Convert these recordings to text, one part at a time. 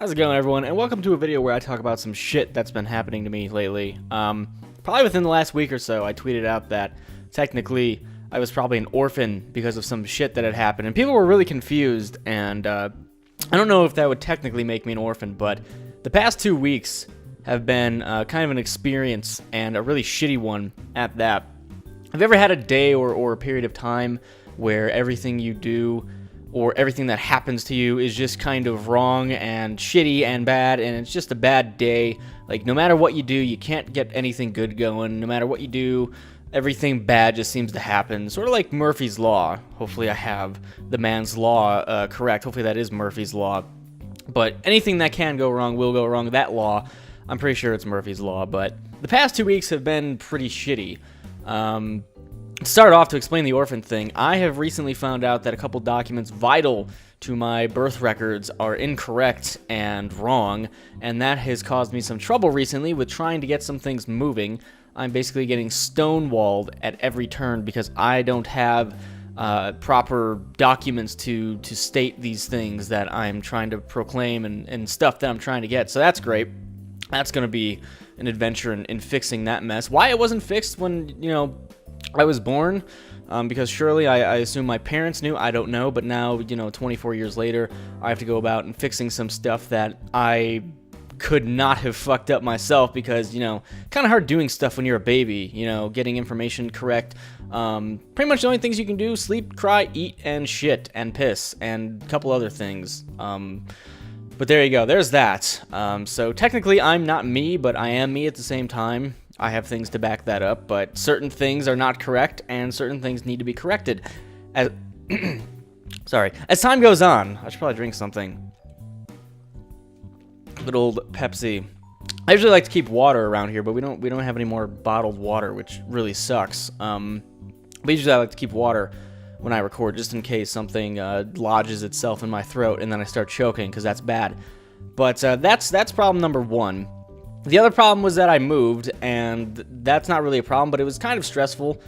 How's it going, everyone? And welcome to a video where I talk about some shit that's been happening to me lately. Probably within the last week or so, I tweeted out that technically I was probably an orphan because of some shit that had happened, and people were really confused, and I don't know if that would technically make me an orphan, but the past 2 weeks have been kind of an experience, and a really shitty one at that. Have you ever had a day or a period of time where everything you do or everything that happens to you is just kind of wrong and shitty and bad, and it's just a bad day? Like, no matter what you do, you can't get anything good going. No matter what you do, everything bad just seems to happen. Sort of like Murphy's Law. Hopefully I have the man's law correct. Hopefully that is Murphy's Law. But anything that can go wrong will go wrong. That law, I'm pretty sure it's Murphy's Law. But the past 2 weeks have been pretty shitty. To start off, to explain the orphan thing, I have recently found out that a couple documents vital to my birth records are incorrect and wrong, and that has caused me some trouble recently with trying to get some things moving. I'm basically getting stonewalled at every turn because I don't have proper documents to state these things that I'm trying to proclaim and stuff that I'm trying to get. So that's great. That's going to be an adventure in fixing that mess. Why it wasn't fixed when, I was born, because surely I assume my parents knew, I don't know, but now, 24 years later, I have to go about and fixing some stuff that I could not have fucked up myself because, kind of hard doing stuff when you're a baby, getting information correct. Pretty much the only things you can do: sleep, cry, eat, and shit, and piss, and a couple other things. But there you go, there's that. So technically I'm not me, but I am me at the same time. I have things to back that up, but certain things are not correct, and certain things need to be corrected. As time goes on, I should probably drink something. Good old Pepsi. I usually like to keep water around here, but we don't have any more bottled water, which really sucks. But usually I like to keep water when I record, just in case something lodges itself in my throat, and then I start choking, because that's bad. But that's problem number one. The other problem was that I moved, and that's not really a problem, but it was kind of stressful,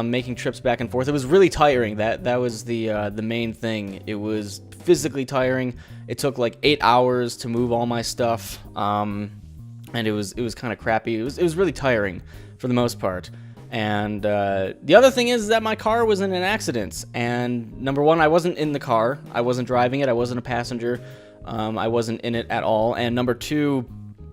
making trips back and forth. It was really tiring. That was the main thing. It was physically tiring. It took like 8 hours to move all my stuff, and it was kind of crappy. It was really tiring for the most part. And the other thing is that my car was in an accident, and number one, I wasn't in the car. I wasn't driving it. I wasn't a passenger. I wasn't in it at all. And number two,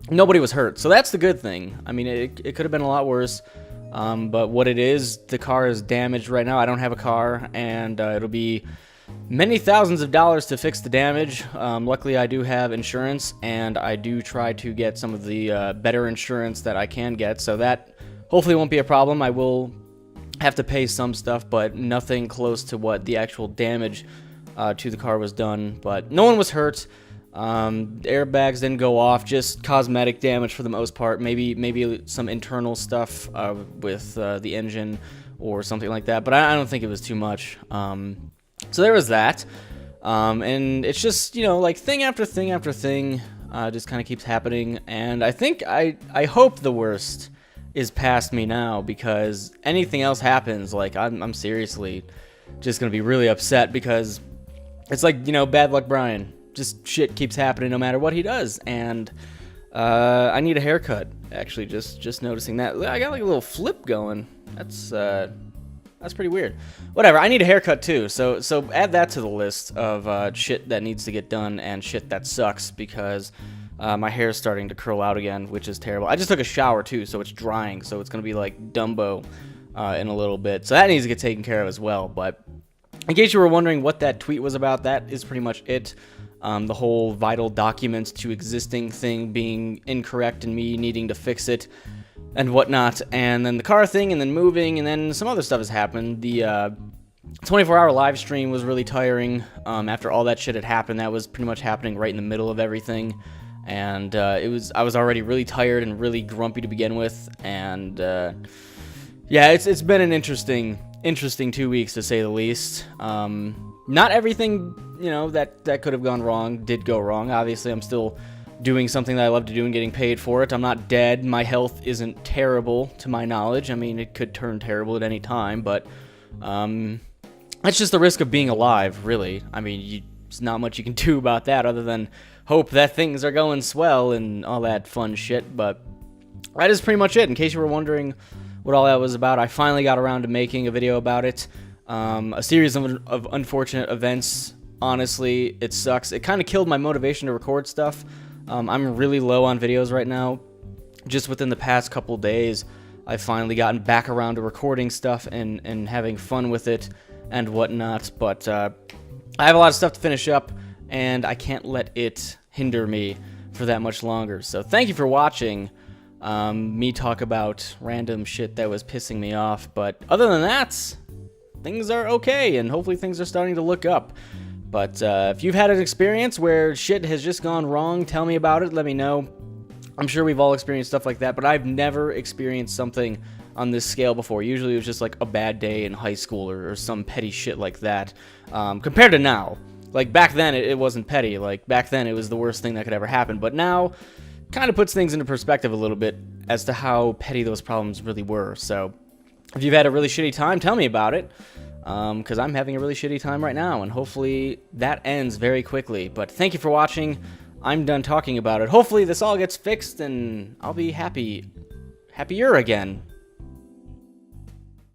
nobody was hurt, so that's the good thing. I mean, it could have been a lot worse, but what it is, the car is damaged right now. I don't have a car, and it'll be many thousands of dollars to fix the damage. Luckily, I do have insurance, and I do try to get some of the better insurance that I can get, so that hopefully won't be a problem. I will have to pay some stuff, but nothing close to what the actual damage to the car was done. But no one was hurt. Airbags didn't go off, just cosmetic damage for the most part. Maybe some internal stuff with the engine or something like that, but I don't think it was too much. So there was that, and it's just, like thing after thing after thing just kind of keeps happening, and I think I hope the worst is past me now, because anything else happens, like I'm seriously just gonna be really upset, because it's like, Bad Luck Brian. Just shit keeps happening no matter what he does, and I need a haircut. Actually, just noticing that I got like a little flip going. That's pretty weird. Whatever. I need a haircut too. So add that to the list of shit that needs to get done and shit that sucks, because my hair is starting to curl out again, which is terrible. I just took a shower too, so it's drying. So it's gonna be like Dumbo in a little bit. So that needs to get taken care of as well. But in case you were wondering what that tweet was about, that is pretty much it. The whole vital documents to existing thing being incorrect and me needing to fix it and whatnot, and then the car thing, and then moving, and then some other stuff has happened. The 24-hour live stream was really tiring. After all that shit had happened, that was pretty much happening right in the middle of everything, and I was already really tired and really grumpy to begin with, and yeah, it's been an interesting 2 weeks, to say the least. Not everything, that could have gone wrong did go wrong. Obviously, I'm still doing something that I love to do and getting paid for it. I'm not dead. My health isn't terrible, to my knowledge. I mean, it could turn terrible at any time, but that's just the risk of being alive, really. I mean, there's not much you can do about that other than hope that things are going swell and all that fun shit. But that is pretty much it. In case you were wondering what all that was about, I finally got around to making a video about it. A series of unfortunate events. Honestly, it sucks. It kind of killed my motivation to record stuff. I'm really low on videos right now. Just within the past couple days, I've finally gotten back around to recording stuff and having fun with it and whatnot. But I have a lot of stuff to finish up, and I can't let it hinder me for that much longer. So thank you for watching me talk about random shit that was pissing me off. But other than that, things are okay, and hopefully things are starting to look up. But if you've had an experience where shit has just gone wrong, tell me about it. Let me know. I'm sure we've all experienced stuff like that, but I've never experienced something on this scale before. Usually it was just like a bad day in high school or some petty shit like that. Compared to now. Like back then it wasn't petty. Like back then it was the worst thing that could ever happen. But now kind of puts things into perspective a little bit as to how petty those problems really were. So if you've had a really shitty time, tell me about it. Because I'm having a really shitty time right now, and hopefully that ends very quickly. But thank you for watching. I'm done talking about it. Hopefully this all gets fixed, and I'll be happier again.